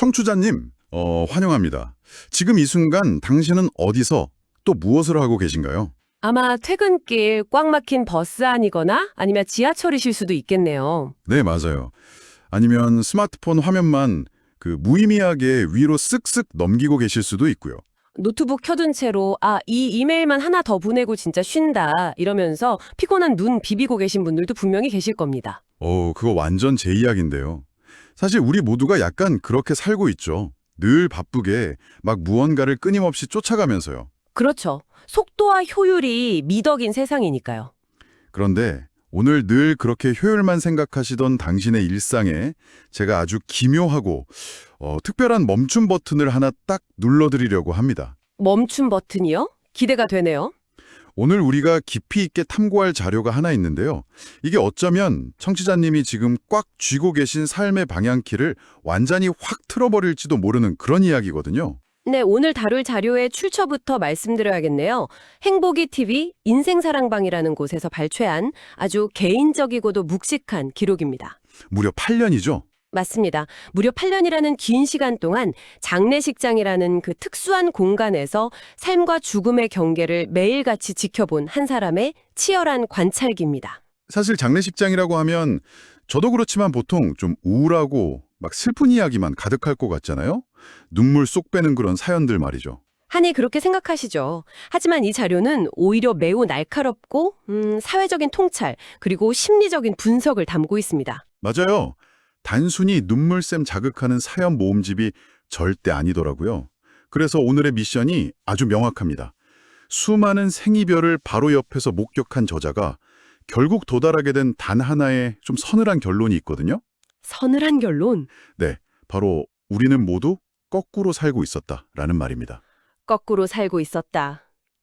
청취자님, 환영합니다. 지금 이 순간 당신은 어디서 또 무엇을 하고 계신가요? 아마 퇴근길 꽉 막힌 버스 안이거나 아니면 지하철이실 수도 있겠네요. 네, 맞아요. 아니면 스마트폰 화면만 무의미하게 위로 쓱쓱 넘기고 계실 수도 있고요. 노트북 켜둔 채로 이 이메일만 하나 더 보내고 진짜 쉰다 이러면서 피곤한 눈 비비고 계신 분들도 분명히 계실 겁니다. 그거 완전 제 이야기인데요. 사실 우리 모두가 약간 그렇게 살고 있죠. 늘 바쁘게 막 무언가를 끊임없이 쫓아가면서요. 그렇죠. 속도와 효율이 미덕인 세상이니까요. 그런데 오늘 늘 그렇게 효율만 생각하시던 당신의 일상에 제가 아주 기묘하고 특별한 멈춤 버튼을 하나 딱 눌러드리려고 합니다. 멈춤 버튼이요? 기대가 되네요. 오늘 우리가 깊이 있게 탐구할 자료가 하나 있는데요. 이게 어쩌면 청취자님이 지금 꽉 쥐고 계신 삶의 방향키를 완전히 확 틀어버릴지도 모르는 그런 이야기거든요. 네, 오늘 다룰 자료의 출처부터 말씀드려야겠네요. 행복이 TV 인생사랑방이라는 곳에서 발췌한 아주 개인적이고도 묵직한 기록입니다. 무려 8년이죠? 맞습니다. 무려 8년이라는 긴 시간 동안 장례식장이라는 그 특수한 공간에서 삶과 죽음의 경계를 매일같이 지켜본 한 사람의 치열한 관찰기입니다. 사실 장례식장이라고 하면 저도 그렇지만 보통 좀 우울하고 막 슬픈 이야기만 가득할 것 같잖아요? 눈물 쏙 빼는 그런 사연들 말이죠. 한이 그렇게 생각하시죠. 하지만 이 자료는 오히려 매우 날카롭고 사회적인 통찰 그리고 심리적인 분석을 담고 있습니다. 맞아요. 단순히 눈물샘 자극하는 사연 모음집이 절대 아니더라고요. 그래서 오늘의 미션이 아주 명확합니다. 수많은 생이별을 바로 옆에서 목격한 저자가 결국 도달하게 된 단 하나의 좀 서늘한 결론이 있거든요. 서늘한 결론. 네, 바로 우리는 모두 거꾸로 살고 있었다라는 말입니다. 거꾸로 살고 있었다.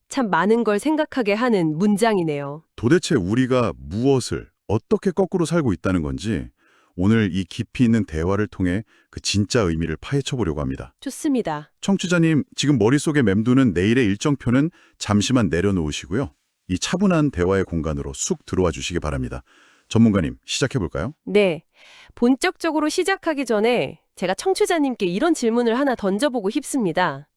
참 많은 걸 생각하게 하는 문장이네요. 도대체 우리가 무엇을 어떻게 거꾸로 살고 있다는 건지 오늘 이 깊이 있는 대화를 통해 그 진짜 의미를 파헤쳐 보려고 합니다. 좋습니다. 청취자님, 지금 머릿속에 맴도는 내일의 일정표는 잠시만 내려놓으시고요. 이 차분한 대화의 공간으로 쑥 들어와 주시기 바랍니다. 전문가님, 시작해 볼까요? 네. 본격적으로 시작하기 전에 제가 청취자님께 이런 질문을 하나 던져보고 싶습니다.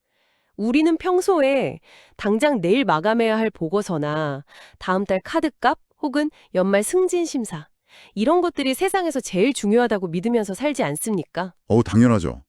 우리는 평소에 당장 내일 마감해야 할 보고서나 다음 달 카드값 혹은 연말 승진심사 이런 것들이 세상에서 제일 중요하다고 믿으면서 살지 않습니까? 당연하죠.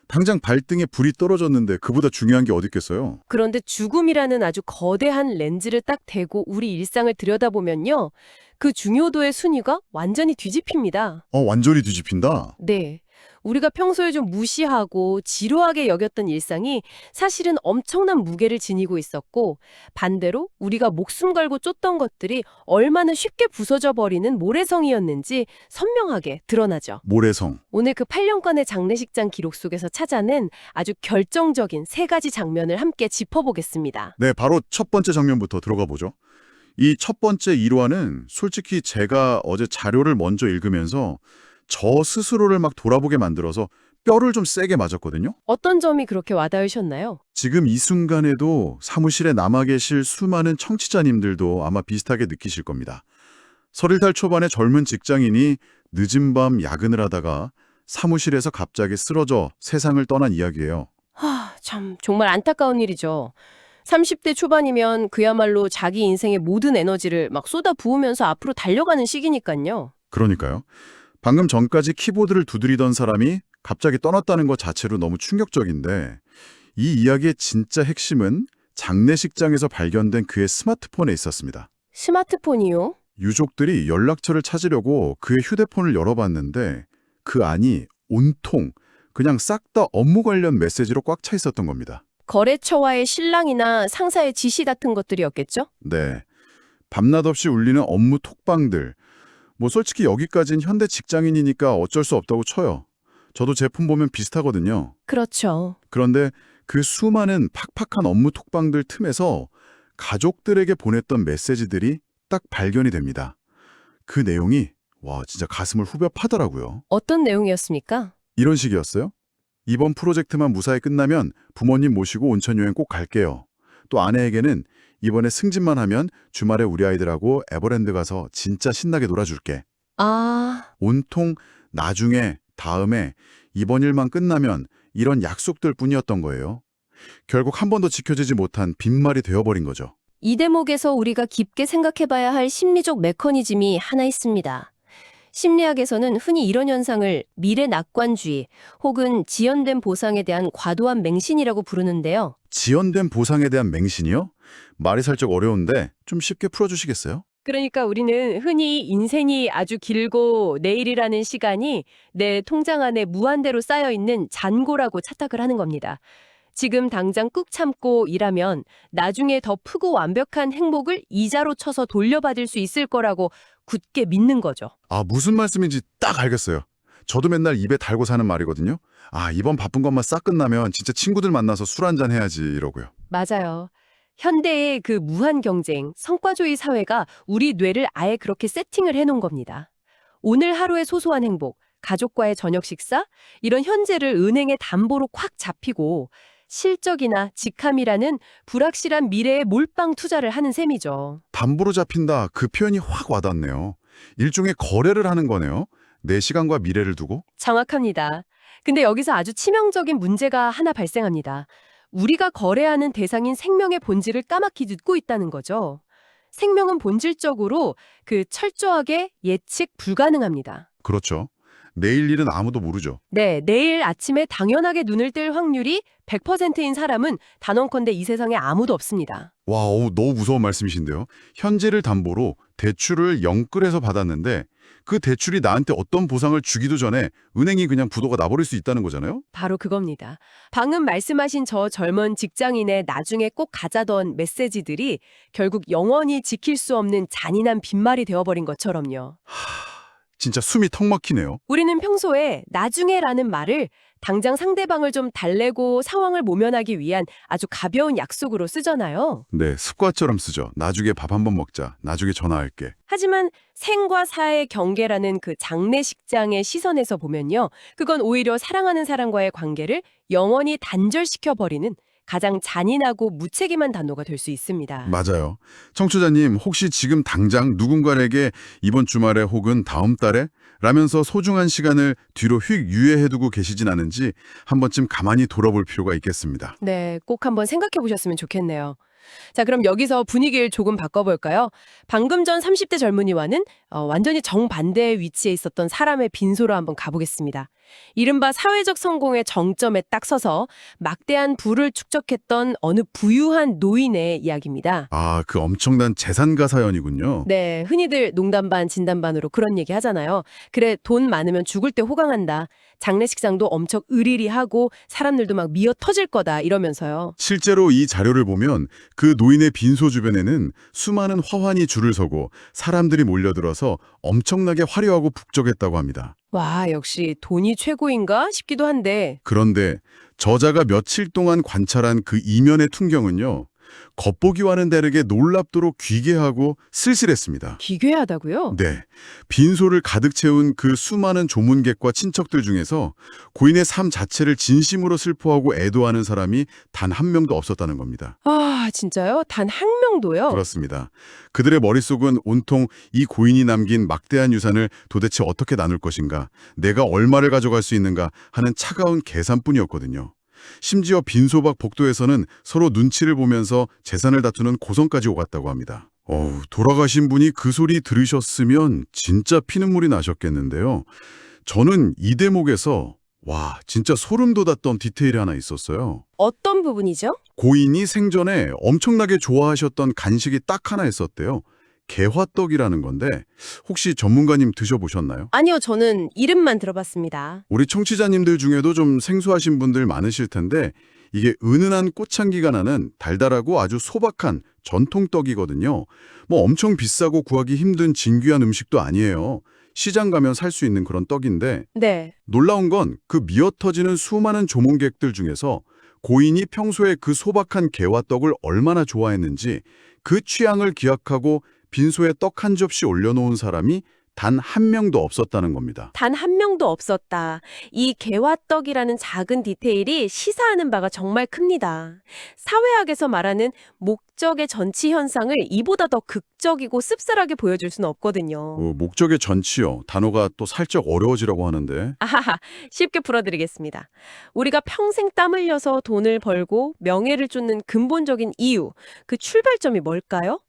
당장 발등에 불이 떨어졌는데 그보다 중요한 게 어디 있겠어요? 그런데 죽음이라는 아주 거대한 렌즈를 딱 대고 우리 일상을 들여다보면요. 그 중요도의 순위가 완전히 뒤집힙니다. 완전히 뒤집힌다. 네. 우리가 평소에 좀 무시하고 지루하게 여겼던 일상이 사실은 엄청난 무게를 지니고 있었고 반대로 우리가 목숨 걸고 쫓던 것들이 얼마나 쉽게 부서져 버리는 모래성이었는지 선명하게 드러나죠. 모래성. 오늘 그 8년간의 장례식장 기록 속에서 찾아낸 아주 결정적인 세 가지 장면을 함께 짚어보겠습니다. 네, 바로 첫 번째 장면부터 들어가 보죠. 이 첫 번째 일화는 솔직히 제가 어제 자료를 먼저 읽으면서 저 스스로를 막 돌아보게 만들어서 뼈를 좀 세게 맞았거든요. 어떤 점이 그렇게 와닿으셨나요? 지금 이 순간에도 사무실에 남아 계실 수많은 청취자님들도 아마 비슷하게 느끼실 겁니다. 30살 초반의 젊은 직장인이 늦은 밤 야근을 하다가 사무실에서 갑자기 쓰러져 세상을 떠난 이야기예요. 참 정말 안타까운 일이죠. 30대 초반이면 그야말로 자기 인생의 모든 에너지를 막 쏟아 부으면서 앞으로 달려가는 시기니까요. 그러니까요. 방금 전까지 키보드를 두드리던 사람이 갑자기 떠났다는 것 자체로 너무 충격적인데 이 이야기의 진짜 핵심은 장례식장에서 발견된 그의 스마트폰에 있었습니다. 스마트폰이요? 유족들이 연락처를 찾으려고 그의 휴대폰을 열어봤는데 그 안이 온통 그냥 싹 다 업무 관련 메시지로 꽉 차 있었던 겁니다. 거래처와의 실랑이나 상사의 지시 같은 것들이었겠죠? 네, 밤낮 없이 울리는 업무 톡방들. 솔직히 여기까진 현대 직장인이니까 어쩔 수 없다고 쳐요. 저도 제품 보면 비슷하거든요. 그렇죠. 그런데 그 수많은 팍팍한 업무 톡방들 틈에서 가족들에게 보냈던 메시지들이 딱 발견이 됩니다. 그 내용이 진짜 가슴을 후벼 파더라고요. 어떤 내용이었습니까? 이런 식이었어요. 이번 프로젝트만 무사히 끝나면 부모님 모시고 온천 여행 꼭 갈게요. 또 아내에게는 이번에 승진만 하면 주말에 우리 아이들하고 에버랜드 가서 진짜 신나게 놀아줄게. 아, 온통 나중에, 다음에 이번 일만 끝나면 이런 약속들 뿐이었던 거예요. 결국 한 번도 지켜지지 못한 빈말이 되어버린 거죠. 이 대목에서 우리가 깊게 생각해봐야 할 심리적 메커니즘이 하나 있습니다. 심리학에서는 흔히 이런 현상을 미래 낙관주의 혹은 지연된 보상에 대한 과도한 맹신이라고 부르는데요. 지연된 보상에 대한 맹신이요? 말이 살짝 어려운데 좀 쉽게 풀어주시겠어요? 그러니까 우리는 흔히 인생이 아주 길고 내일이라는 시간이 내 통장 안에 무한대로 쌓여 있는 잔고라고 착각을 하는 겁니다. 지금 당장 꾹 참고 일하면 나중에 더 크고 완벽한 행복을 이자로 쳐서 돌려받을 수 있을 거라고 굳게 믿는 거죠. 아, 무슨 말씀인지 딱 알겠어요. 저도 맨날 입에 달고 사는 말이거든요. 아, 이번 바쁜 것만 싹 끝나면 진짜 친구들 만나서 술 한잔 해야지 이러고요. 맞아요. 현대의 그 무한 경쟁, 성과주의 사회가 우리 뇌를 아예 그렇게 세팅을 해놓은 겁니다. 오늘 하루의 소소한 행복, 가족과의 저녁 식사, 이런 현재를 은행의 담보로 콱 잡히고 실적이나 직함이라는 불확실한 미래에 몰빵 투자를 하는 셈이죠. 담보로 잡힌다, 그 표현이 확 와닿네요. 일종의 거래를 하는 거네요. 내 시간과 미래를 두고. 정확합니다. 근데 여기서 아주 치명적인 문제가 하나 발생합니다. 우리가 거래하는 대상인 생명의 본질을 까맣게 듣고 있다는 거죠. 생명은 본질적으로 철저하게 예측 불가능합니다. 그렇죠. 내일 일은 아무도 모르죠. 네, 내일 아침에 당연하게 눈을 뜰 확률이 100%인 사람은 단언컨대 이 세상에 아무도 없습니다. 와, 너무 무서운 말씀이신데요. 현재를 담보로 대출을 영끌해서 받았는데 그 대출이 나한테 어떤 보상을 주기도 전에 은행이 그냥 부도가 나버릴 수 있다는 거잖아요? 바로 그겁니다. 방금 말씀하신 저 젊은 직장인의 나중에 꼭 가자던 메시지들이 결국 영원히 지킬 수 없는 잔인한 빈말이 되어버린 것처럼요. 진짜 숨이 턱 막히네요. 우리는 평소에 나중에라는 말을 당장 상대방을 좀 달래고 상황을 모면하기 위한 아주 가벼운 약속으로 쓰잖아요. 네, 습관처럼 쓰죠. 나중에 밥 한번 먹자. 나중에 전화할게. 하지만 생과 사의 경계라는 그 장례식장의 시선에서 보면요. 그건 오히려 사랑하는 사람과의 관계를 영원히 단절시켜버리는 가장 잔인하고 무책임한 단어가 될 수 있습니다. 맞아요. 청취자님, 혹시 지금 당장 누군가에게 이번 주말에 혹은 다음 달에 라면서 소중한 시간을 뒤로 휙 유예해두고 계시진 않은지 한 번쯤 가만히 돌아볼 필요가 있겠습니다. 네, 꼭 한번 생각해 보셨으면 좋겠네요. 자, 그럼 여기서 분위기를 조금 바꿔볼까요? 방금 전 30대 젊은이와는 완전히 정반대의 위치에 있었던 사람의 빈소로 한번 가보겠습니다. 이른바 사회적 성공의 정점에 딱 서서 막대한 부를 축적했던 어느 부유한 노인의 이야기입니다. 아, 그 엄청난 재산가 사연이군요. 네, 흔히들 농담 반 진담 반으로 그런 얘기 하잖아요. 그래, 돈 많으면 죽을 때 호강한다. 장례식장도 엄청 으리리하고 사람들도 막 미어 터질 거다 이러면서요. 실제로 이 자료를 보면 그 노인의 빈소 주변에는 수많은 화환이 줄을 서고 사람들이 몰려들어서 엄청나게 화려하고 북적했다고 합니다. 와, 역시 돈이 최고인가 싶기도 한데. 그런데 저자가 며칠 동안 관찰한 그 이면의 풍경은요. 겉보기와는 다르게 놀랍도록 귀괴하고 쓸쓸했습니다. 기괴하다고요? 네, 빈소를 가득 채운 그 수많은 조문객과 친척들 중에서 고인의 삶 자체를 진심으로 슬퍼하고 애도하는 사람이 단 한 명도 없었다는 겁니다. 아, 진짜요? 단 한 명도요? 그렇습니다. 그들의 머릿속은 온통 이 고인이 남긴 막대한 유산을 도대체 어떻게 나눌 것인가, 내가 얼마를 가져갈 수 있는가 하는 차가운 계산뿐이었거든요. 심지어 빈소박 복도에서는 서로 눈치를 보면서 재산을 다투는 고성까지 오갔다고 합니다. 돌아가신 분이 그 소리 들으셨으면 진짜 피눈물이 나셨겠는데요. 저는 이 대목에서 와, 진짜 소름 돋았던 디테일이 하나 있었어요. 어떤 부분이죠? 고인이 생전에 엄청나게 좋아하셨던 간식이 딱 하나 있었대요. 개화떡이라는 건데 혹시 전문가님 드셔보셨나요? 아니요, 저는 이름만 들어봤습니다. 우리 청취자님들 중에도 좀 생소하신 분들 많으실 텐데 이게 은은한 꽃향기가 나는 달달하고 아주 소박한 전통떡이거든요. 뭐 엄청 비싸고 구하기 힘든 진귀한 음식도 아니에요. 시장 가면 살 수 있는 그런 떡인데 네. 놀라운 건 그 미어터지는 수많은 조문객들 중에서 고인이 평소에 그 소박한 개화떡을 얼마나 좋아했는지 그 취향을 기억하고 빈소에 떡 한 접시 올려놓은 사람이 단 한 명도 없었다는 겁니다. 단 한 명도 없었다. 이 개화떡이라는 작은 디테일이 시사하는 바가 정말 큽니다. 사회학에서 말하는 목적의 전치 현상을 이보다 더 극적이고 씁쓸하게 보여줄 수는 없거든요. 목적의 전치요. 단어가 또 살짝 어려워지라고 하는데. 아하하, 쉽게 풀어드리겠습니다. 우리가 평생 땀 흘려서 돈을 벌고 명예를 쫓는 근본적인 이유, 그 출발점이 뭘까요?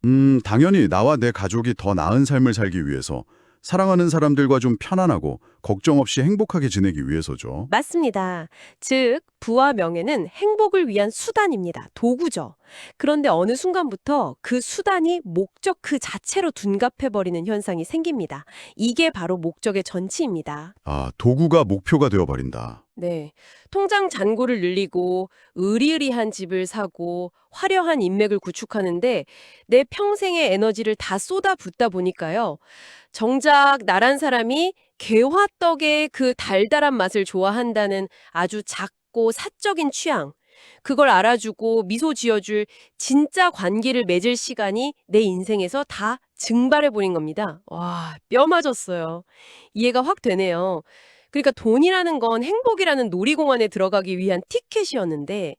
당연히 나와 내 가족이 더 나은 삶을 살기 위해서, 사랑하는 사람들과 좀 편안하고 걱정 없이 행복하게 지내기 위해서죠. 맞습니다. 즉, 부와 명예는 행복을 위한 수단입니다. 도구죠. 그런데 어느 순간부터 그 수단이 목적 그 자체로 둔갑해버리는 현상이 생깁니다. 이게 바로 목적의 전치입니다. 도구가 목표가 되어버린다. 네. 통장 잔고를 늘리고 의리의리한 집을 사고 화려한 인맥을 구축하는데 내 평생의 에너지를 다 쏟아붓다 보니까요. 정작 나란 사람이 개화떡의 그 달달한 맛을 좋아한다는 아주 작고 사적인 취향, 그걸 알아주고 미소 지어줄 진짜 관계를 맺을 시간이 내 인생에서 다 증발해버린 겁니다. 와, 뼈 맞았어요. 이해가 확 되네요. 그러니까 돈이라는 건 행복이라는 놀이공원에 들어가기 위한 티켓이었는데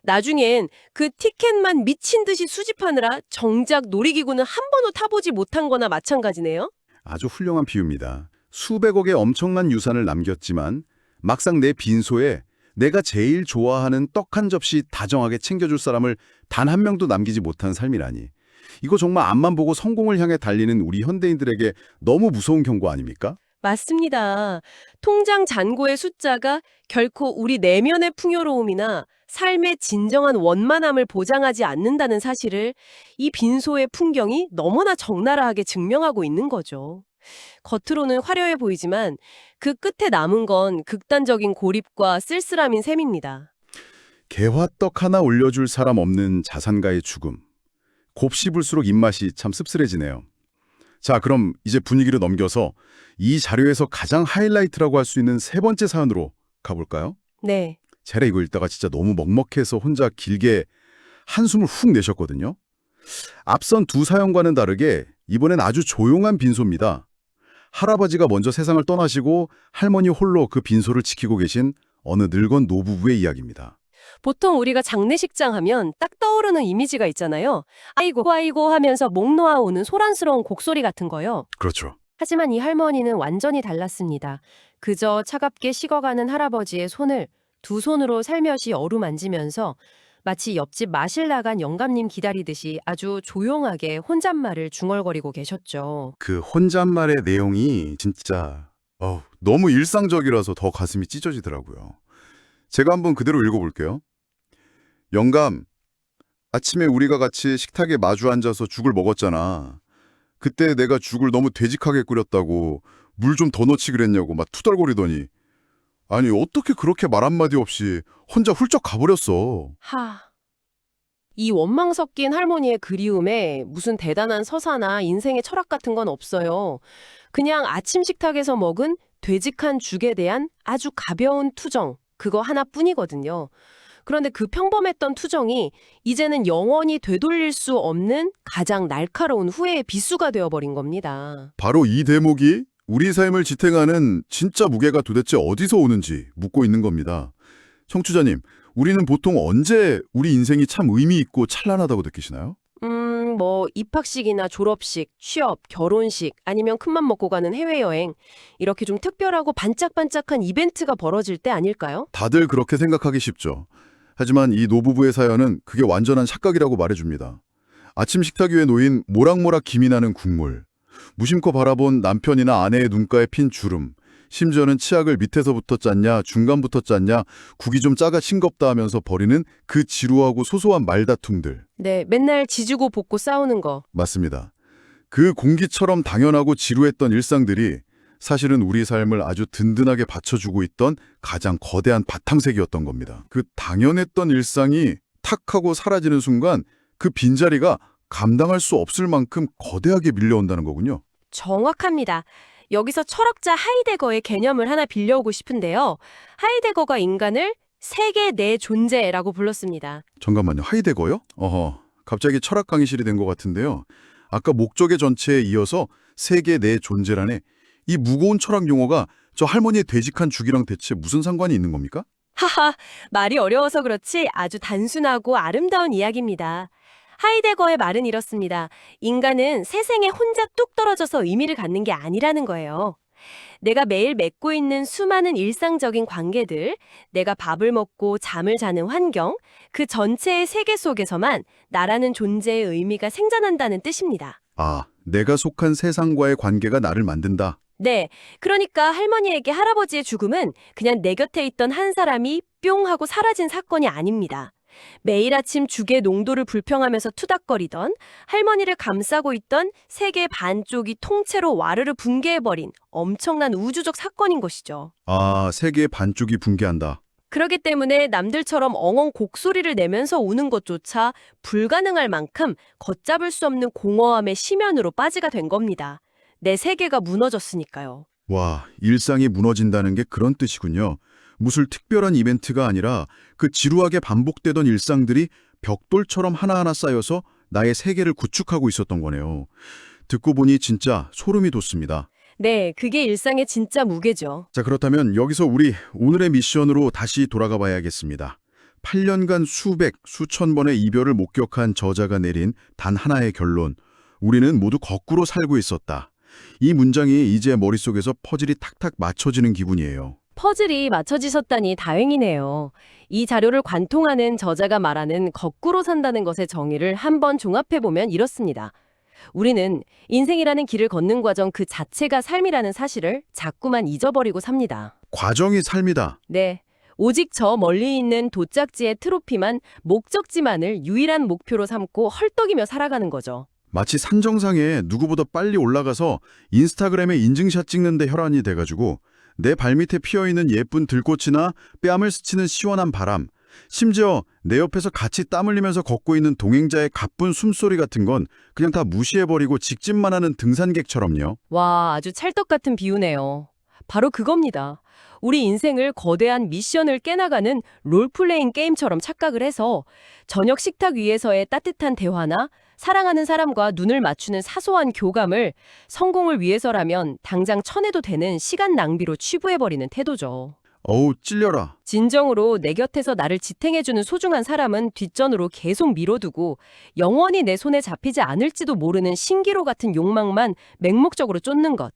나중엔 그 티켓만 미친 듯이 수집하느라 정작 놀이기구는 한 번도 타보지 못한 거나 마찬가지네요. 아주 훌륭한 비유입니다. 수백억의 엄청난 유산을 남겼지만 막상 내 빈소에 내가 제일 좋아하는 떡 한 접시 다정하게 챙겨줄 사람을 단 한 명도 남기지 못한 삶이라니. 이거 정말 앞만 보고 성공을 향해 달리는 우리 현대인들에게 너무 무서운 경고 아닙니까? 맞습니다. 통장 잔고의 숫자가 결코 우리 내면의 풍요로움이나 삶의 진정한 원만함을 보장하지 않는다는 사실을 이 빈소의 풍경이 너무나 적나라하게 증명하고 있는 거죠. 겉으로는 화려해 보이지만 그 끝에 남은 건 극단적인 고립과 쓸쓸함인 셈입니다. 개화떡 하나 올려줄 사람 없는 자산가의 죽음. 곱씹을수록 입맛이 참 씁쓸해지네요. 자, 그럼 이제 분위기를 넘겨서 이 자료에서 가장 하이라이트라고 할 수 있는 세 번째 사연으로 가볼까요? 네. 제가 이거 읽다가 진짜 너무 먹먹해서 혼자 길게 한숨을 훅 내셨거든요. 앞선 두 사연과는 다르게 이번엔 아주 조용한 빈소입니다. 할아버지가 먼저 세상을 떠나시고 할머니 홀로 그 빈소를 지키고 계신 어느 늙은 노부부의 이야기입니다. 보통 우리가 장례식장 하면 딱 떠오르는 이미지가 있잖아요. 아이고 아이고 하면서 목 놓아오는 소란스러운 곡소리 같은 거요. 그렇죠. 하지만 이 할머니는 완전히 달랐습니다. 그저 차갑게 식어가는 할아버지의 손을 두 손으로 살며시 어루만지면서 마치 옆집 마실 나간 영감님 기다리듯이 아주 조용하게 혼잣말을 중얼거리고 계셨죠. 그 혼잣말의 내용이 진짜 너무 일상적이라서 더 가슴이 찢어지더라고요. 제가 한번 그대로 읽어볼게요. 영감, 아침에 우리가 같이 식탁에 마주 앉아서 죽을 먹었잖아. 그때 내가 죽을 너무 되직하게 끓였다고 물 좀 더 넣지 그랬냐고 막 투덜거리더니 아니 어떻게 그렇게 말 한마디 없이 혼자 훌쩍 가버렸어. 이 원망 섞인 할머니의 그리움에 무슨 대단한 서사나 인생의 철학 같은 건 없어요. 그냥 아침 식탁에서 먹은 되직한 죽에 대한 아주 가벼운 투정, 그거 하나뿐이거든요. 그런데 그 평범했던 투정이 이제는 영원히 되돌릴 수 없는 가장 날카로운 후회의 비수가 되어버린 겁니다. 바로 이 대목이 우리 삶을 지탱하는 진짜 무게가 도대체 어디서 오는지 묻고 있는 겁니다. 청취자님, 우리는 보통 언제 우리 인생이 참 의미 있고 찬란하다고 느끼시나요? 입학식이나 졸업식, 취업, 결혼식, 아니면 큰맘 먹고 가는 해외여행, 이렇게 좀 특별하고 반짝반짝한 이벤트가 벌어질 때 아닐까요? 다들 그렇게 생각하기 쉽죠. 하지만 이 노부부의 사연은 그게 완전한 착각이라고 말해줍니다. 아침 식탁 위에 놓인 모락모락 김이 나는 국물, 무심코 바라본 남편이나 아내의 눈가에 핀 주름, 심지어는 치약을 밑에서부터 짰냐 중간부터 짰냐 국이 좀 짜가 싱겁다 하면서 벌이는 그 지루하고 소소한 말다툼들. 네, 맨날 지지고 볶고 싸우는 거. 맞습니다. 그 공기처럼 당연하고 지루했던 일상들이 사실은 우리 삶을 아주 든든하게 받쳐주고 있던 가장 거대한 바탕색이었던 겁니다. 그 당연했던 일상이 탁 하고 사라지는 순간 그 빈자리가 감당할 수 없을 만큼 거대하게 밀려온다는 거군요. 정확합니다. 여기서 철학자 하이데거의 개념을 하나 빌려오고 싶은데요. 하이데거가 인간을 세계 내 존재라고 불렀습니다. 잠깐만요. 하이데거요? 갑자기 철학 강의실이 된 것 같은데요. 아까 목적의 전체에 이어서 세계 내 존재라네. 이 무거운 철학 용어가 저 할머니의 되직한 주기랑 대체 무슨 상관이 있는 겁니까? 하하, 말이 어려워서 그렇지 아주 단순하고 아름다운 이야기입니다. 하이데거의 말은 이렇습니다. 인간은 세상에 혼자 뚝 떨어져서 의미를 갖는 게 아니라는 거예요. 내가 매일 맺고 있는 수많은 일상적인 관계들, 내가 밥을 먹고 잠을 자는 환경, 그 전체의 세계 속에서만 나라는 존재의 의미가 생겨난다는 뜻입니다. 아, 내가 속한 세상과의 관계가 나를 만든다. 네, 그러니까 할머니에게 할아버지의 죽음은 그냥 내 곁에 있던 한 사람이 뿅 하고 사라진 사건이 아닙니다. 매일 아침 죽의 농도를 불평하면서 투닥거리던 할머니를 감싸고 있던 세계 반쪽이 통째로 와르르 붕괴해버린 엄청난 우주적 사건인 것이죠. 아, 세계의 반쪽이 붕괴한다. 그렇기 때문에 남들처럼 엉엉 곡소리를 내면서 우는 것조차 불가능할 만큼 걷잡을 수 없는 공허함의 심연으로 빠지게 된 겁니다. 내 세계가 무너졌으니까요. 와, 일상이 무너진다는 게 그런 뜻이군요. 무슨 특별한 이벤트가 아니라 그 지루하게 반복되던 일상들이 벽돌처럼 하나하나 쌓여서 나의 세계를 구축하고 있었던 거네요. 듣고 보니 진짜 소름이 돋습니다. 네, 그게 일상의 진짜 무게죠. 자, 그렇다면 여기서 우리 오늘의 미션으로 다시 돌아가 봐야겠습니다. 8년간 수백, 수천 번의 이별을 목격한 저자가 내린 단 하나의 결론. 우리는 모두 거꾸로 살고 있었다. 이 문장이 이제 머릿속에서 퍼즐이 탁탁 맞춰지는 기분이에요. 퍼즐이 맞춰지셨다니 다행이네요. 이 자료를 관통하는 저자가 말하는 거꾸로 산다는 것의 정의를 한번 종합해보면 이렇습니다. 우리는 인생이라는 길을 걷는 과정 그 자체가 삶이라는 사실을 자꾸만 잊어버리고 삽니다. 과정이 삶이다. 네. 오직 저 멀리 있는 도짝지의 트로피만, 목적지만을 유일한 목표로 삼고 헐떡이며 살아가는 거죠. 마치 산정상에 누구보다 빨리 올라가서 인스타그램에 인증샷 찍는데 혈안이 돼가지고 내 발밑에 피어있는 예쁜 들꽃이나 뺨을 스치는 시원한 바람, 심지어 내 옆에서 같이 땀 흘리면서 걷고 있는 동행자의 가쁜 숨소리 같은 건 그냥 다 무시해버리고 직진만 하는 등산객처럼요. 와, 아주 찰떡 같은 비유네요. 바로 그겁니다. 우리 인생을 거대한 미션을 깨나가는 롤플레잉 게임처럼 착각을 해서 저녁 식탁 위에서의 따뜻한 대화나 사랑하는 사람과 눈을 맞추는 사소한 교감을 성공을 위해서라면 당장 쳐내도 되는 시간 낭비로 치부해버리는 태도죠. 어우, 찔려라. 진정으로 내 곁에서 나를 지탱해주는 소중한 사람은 뒷전으로 계속 미뤄두고 영원히 내 손에 잡히지 않을지도 모르는 신기루 같은 욕망만 맹목적으로 쫓는 것.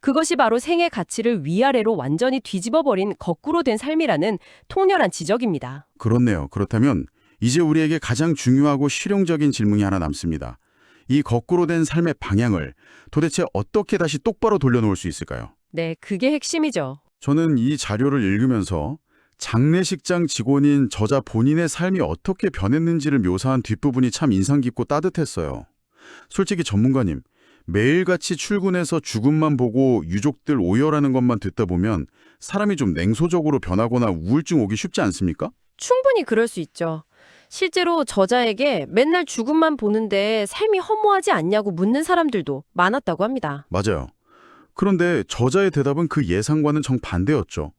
그것이 바로 생의 가치를 위아래로 완전히 뒤집어버린 거꾸로 된 삶이라는 통렬한 지적입니다. 그렇네요. 그렇다면 이제 우리에게 가장 중요하고 실용적인 질문이 하나 남습니다. 이 거꾸로 된 삶의 방향을 도대체 어떻게 다시 똑바로 돌려놓을 수 있을까요? 네, 그게 핵심이죠. 저는 이 자료를 읽으면서 장례식장 직원인 저자 본인의 삶이 어떻게 변했는지를 묘사한 뒷부분이 참 인상 깊고 따뜻했어요. 솔직히 전문가님, 매일같이 출근해서 죽음만 보고 유족들 오열하는 것만 듣다 보면 사람이 좀 냉소적으로 변하거나 우울증 오기 쉽지 않습니까? 충분히 그럴 수 있죠. 실제로 저자에게 맨날 죽음만 보는데 삶이 허무하지 않냐고 묻는 사람들도 많았다고 합니다. 맞아요. 그런데 저자의 대답은 그 예상과는 정반대였죠.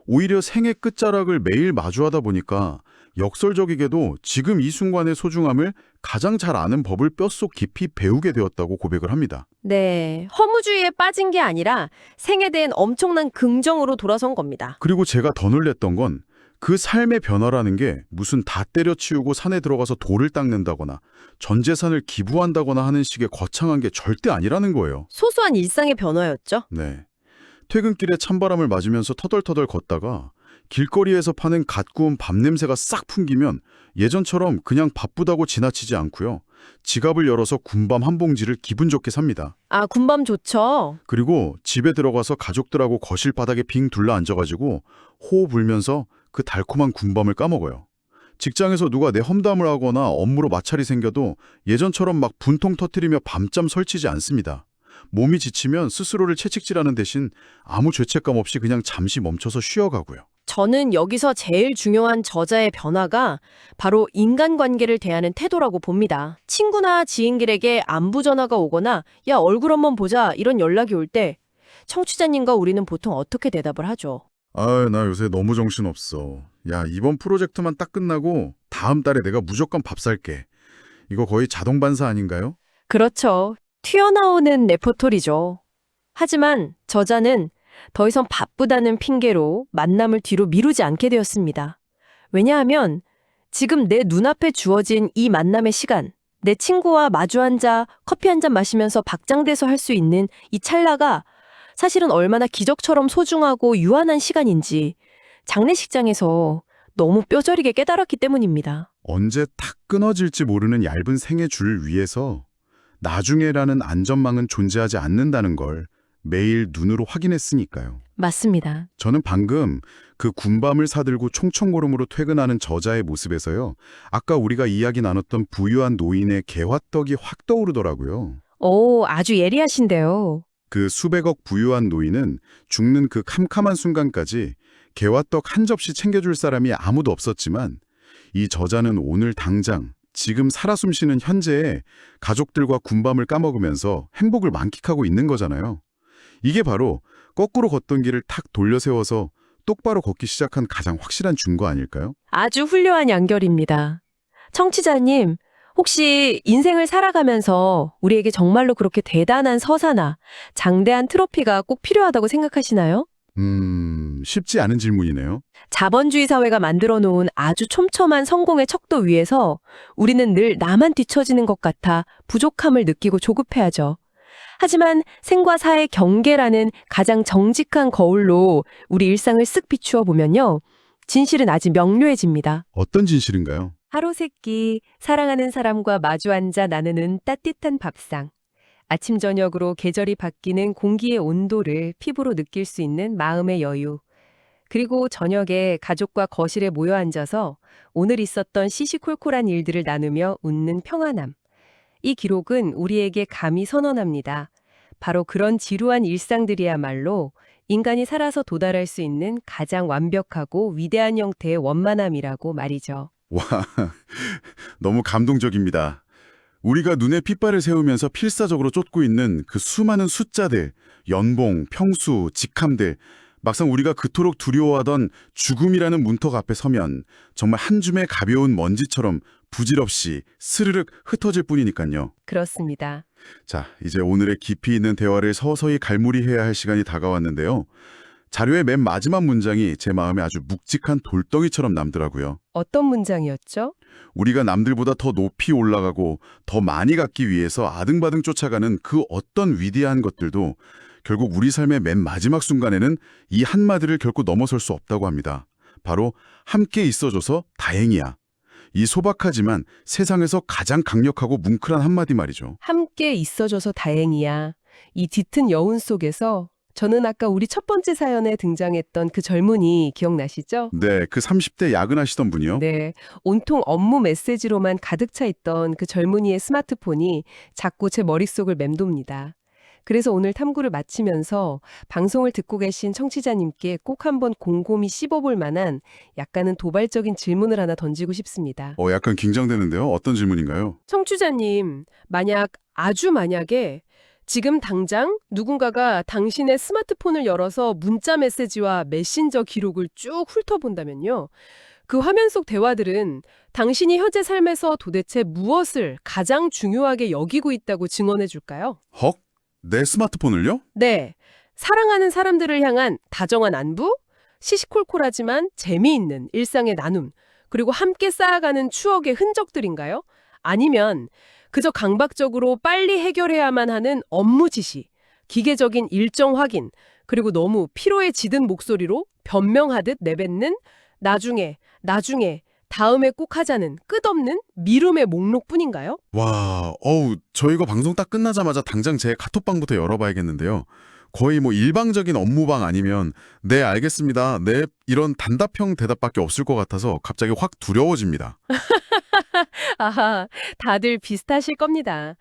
오히려 생의 끝자락을 매일 마주하다 보니까 역설적이게도 지금 이 순간의 소중함을 가장 잘 아는 법을 뼛속 깊이 배우게 되었다고 고백을 합니다. 네, 허무주의에 빠진 게 아니라 생에 대한 엄청난 긍정으로 돌아선 겁니다. 그리고 제가 더 놀랬던 건 그 삶의 변화라는 게 무슨 다 때려치우고 산에 들어가서 돌을 닦는다거나 전 재산을 기부한다거나 하는 식의 거창한 게 절대 아니라는 거예요. 소소한 일상의 변화였죠. 네. 퇴근길에 찬바람을 맞으면서 터덜터덜 걷다가 길거리에서 파는 갓 구운 밥 냄새가 싹 풍기면 예전처럼 그냥 바쁘다고 지나치지 않고요. 지갑을 열어서 군밤 한 봉지를 기분 좋게 삽니다. 아, 군밤 좋죠. 그리고 집에 들어가서 가족들하고 거실 바닥에 빙 둘러 앉아가지고 호호 불면서 그 달콤한 군밤을 까먹어요. 직장에서 누가 내 험담을 하거나 업무로 마찰이 생겨도 예전처럼 막 분통 터뜨리며 밤잠 설치지 않습니다. 몸이 지치면 스스로를 채찍질하는 대신 아무 죄책감 없이 그냥 잠시 멈춰서 쉬어가고요. 저는 여기서 제일 중요한 저자의 변화가 바로 인간관계를 대하는 태도라고 봅니다. 친구나 지인들에게 안부 전화가 오거나 야, 얼굴 한번 보자 이런 연락이 올 때 청취자님과 우리는 보통 어떻게 대답을 하죠? 아, 나 요새 너무 정신없어. 야, 이번 프로젝트만 딱 끝나고 다음 달에 내가 무조건 밥 살게. 이거 거의 자동 반사 아닌가요? 그렇죠. 튀어나오는 레포토리죠. 하지만 저자는 더 이상 바쁘다는 핑계로 만남을 뒤로 미루지 않게 되었습니다. 왜냐하면 지금 내 눈앞에 주어진 이 만남의 시간, 내 친구와 마주 앉아 커피 한 잔 마시면서 박장대소 할 수 있는 이 찰나가 사실은 얼마나 기적처럼 소중하고 유한한 시간인지 장례식장에서 너무 뼈저리게 깨달았기 때문입니다. 언제 탁 끊어질지 모르는 얇은 생의 줄 위에서 나중에라는 안전망은 존재하지 않는다는 걸 매일 눈으로 확인했으니까요. 맞습니다. 저는 방금 그 군밤을 사들고 총총걸음으로 퇴근하는 저자의 모습에서요. 아까 우리가 이야기 나눴던 부유한 노인의 개화떡이 확 떠오르더라고요. 오, 아주 예리하신데요. 그 수백억 부유한 노인은 죽는 그 캄캄한 순간까지 개화떡 한 접시 챙겨줄 사람이 아무도 없었지만 이 저자는 오늘 당장 지금 살아 숨쉬는 현재에 가족들과 군밤을 까먹으면서 행복을 만끽하고 있는 거잖아요. 이게 바로 거꾸로 걷던 길을 탁 돌려세워서 똑바로 걷기 시작한 가장 확실한 증거 아닐까요? 아주 훌륭한 연결입니다. 청취자님, 혹시 인생을 살아가면서 우리에게 정말로 그렇게 대단한 서사나 장대한 트로피가 꼭 필요하다고 생각하시나요? 쉽지 않은 질문이네요. 자본주의 사회가 만들어 놓은 아주 촘촘한 성공의 척도 위에서 우리는 늘 나만 뒤처지는 것 같아 부족함을 느끼고 조급해하죠. 하지만 생과 사의 경계라는 가장 정직한 거울로 우리 일상을 쓱 비추어 보면요. 진실은 아직 명료해집니다. 어떤 진실인가요? 하루 세끼 사랑하는 사람과 마주 앉아 나누는 따뜻한 밥상. 아침 저녁으로 계절이 바뀌는 공기의 온도를 피부로 느낄 수 있는 마음의 여유. 그리고 저녁에 가족과 거실에 모여 앉아서 오늘 있었던 시시콜콜한 일들을 나누며 웃는 평안함. 이 기록은 우리에게 감히 선언합니다. 바로 그런 지루한 일상들이야말로 인간이 살아서 도달할 수 있는 가장 완벽하고 위대한 형태의 원만함이라고 말이죠. 와, 너무 감동적입니다. 우리가 눈에 핏발을 세우면서 필사적으로 쫓고 있는 그 수많은 숫자들, 연봉, 평수, 직함들, 막상 우리가 그토록 두려워하던 죽음이라는 문턱 앞에 서면 정말 한 줌의 가벼운 먼지처럼 부질없이 스르륵 흩어질 뿐이니까요. 그렇습니다. 자, 이제 오늘의 깊이 있는 대화를 서서히 갈무리해야 할 시간이 다가왔는데요. 자료의 맨 마지막 문장이 제 마음에 아주 묵직한 돌덩이처럼 남더라고요. 어떤 문장이었죠? 우리가 남들보다 더 높이 올라가고 더 많이 갖기 위해서 아등바등 쫓아가는 그 어떤 위대한 것들도 결국 우리 삶의 맨 마지막 순간에는 이 한마디를 결코 넘어설 수 없다고 합니다. 바로 함께 있어줘서 다행이야. 이 소박하지만 세상에서 가장 강력하고 뭉클한 한마디 말이죠. 함께 있어줘서 다행이야. 이 짙은 여운 속에서 저는 아까 우리 첫 번째 사연에 등장했던 그 젊은이 기억나시죠? 네, 그 30대 야근하시던 분이요. 네, 온통 업무 메시지로만 가득 차 있던 그 젊은이의 스마트폰이 자꾸 제 머릿속을 맴돕니다. 그래서 오늘 탐구를 마치면서 방송을 듣고 계신 청취자님께 꼭 한번 곰곰이 씹어볼 만한 약간은 도발적인 질문을 하나 던지고 싶습니다. 약간 긴장되는데요. 어떤 질문인가요? 청취자님, 아주 만약에 지금 당장 누군가가 당신의 스마트폰을 열어서 문자 메시지와 메신저 기록을 쭉 훑어본다면요. 그 화면 속 대화들은 당신이 현재 삶에서 도대체 무엇을 가장 중요하게 여기고 있다고 증언해 줄까요? 헉? 내 스마트폰을요? 네. 사랑하는 사람들을 향한 다정한 안부, 시시콜콜하지만 재미있는 일상의 나눔, 그리고 함께 쌓아가는 추억의 흔적들인가요? 아니면 그저 강박적으로 빨리 해결해야만 하는 업무 지시, 기계적인 일정 확인, 그리고 너무 피로에 짖은 목소리로 변명하듯 내뱉는 나중에, 다음에 꼭 하자는 끝없는 미룸의 목록뿐인가요? 와, 저 이거 방송 딱 끝나자마자 당장 제 카톡방부터 열어봐야겠는데요. 거의 뭐 일방적인 업무방 아니면 네, 알겠습니다. 네, 이런 단답형 대답밖에 없을 것 같아서 갑자기 확 두려워집니다. 아하, 다들 비슷하실 겁니다.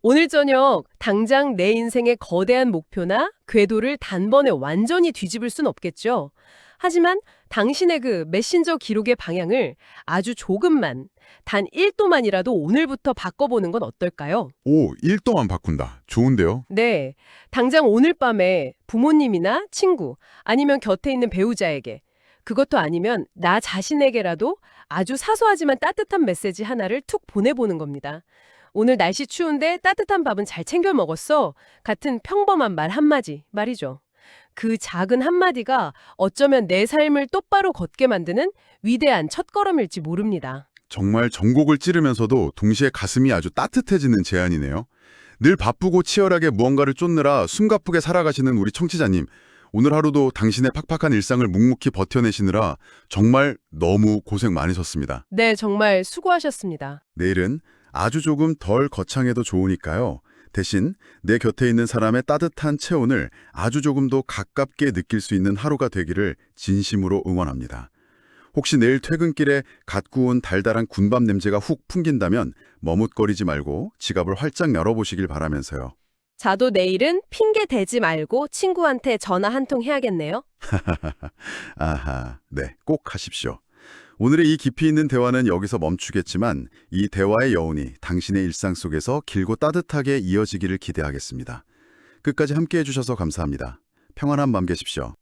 오늘 저녁 당장 내 인생의 거대한 목표나 궤도를 단번에 완전히 뒤집을 순 없겠죠. 하지만 당신의 그 메신저 기록의 방향을 아주 조금만, 단 1도만이라도 오늘부터 바꿔보는 건 어떨까요? 오, 1도만 바꾼다. 좋은데요? 네, 당장 오늘 밤에 부모님이나 친구, 아니면 곁에 있는 배우자에게, 그것도 아니면 나 자신에게라도 아주 사소하지만 따뜻한 메시지 하나를 툭 보내보는 겁니다. 오늘 날씨 추운데 따뜻한 밥은 잘 챙겨 먹었어. 같은 평범한 말 한마디 말이죠. 그 작은 한마디가 어쩌면 내 삶을 똑바로 걷게 만드는 위대한 첫걸음일지 모릅니다. 정말 전곡을 찌르면서도 동시에 가슴이 아주 따뜻해지는 제안이네요. 늘 바쁘고 치열하게 무언가를 쫓느라 숨가쁘게 살아가시는 우리 청취자님, 오늘 하루도 당신의 팍팍한 일상을 묵묵히 버텨내시느라 정말 너무 고생 많으셨습니다. 네, 정말 수고하셨습니다. 내일은 아주 조금 덜 거창해도 좋으니까요. 대신 내 곁에 있는 사람의 따뜻한 체온을 아주 조금 더 가깝게 느낄 수 있는 하루가 되기를 진심으로 응원합니다. 혹시 내일 퇴근길에 갓 구운 달달한 군밤 냄새가 훅 풍긴다면 머뭇거리지 말고 지갑을 활짝 열어보시길 바라면서요. 자도 내일은 핑계 대지 말고 친구한테 전화 한 통 해야겠네요. 아하, 네, 꼭 하십시오. 오늘의 이 깊이 있는 대화는 여기서 멈추겠지만 이 대화의 여운이 당신의 일상 속에서 길고 따뜻하게 이어지기를 기대하겠습니다. 끝까지 함께해 주셔서 감사합니다. 평안한 밤 되십시오.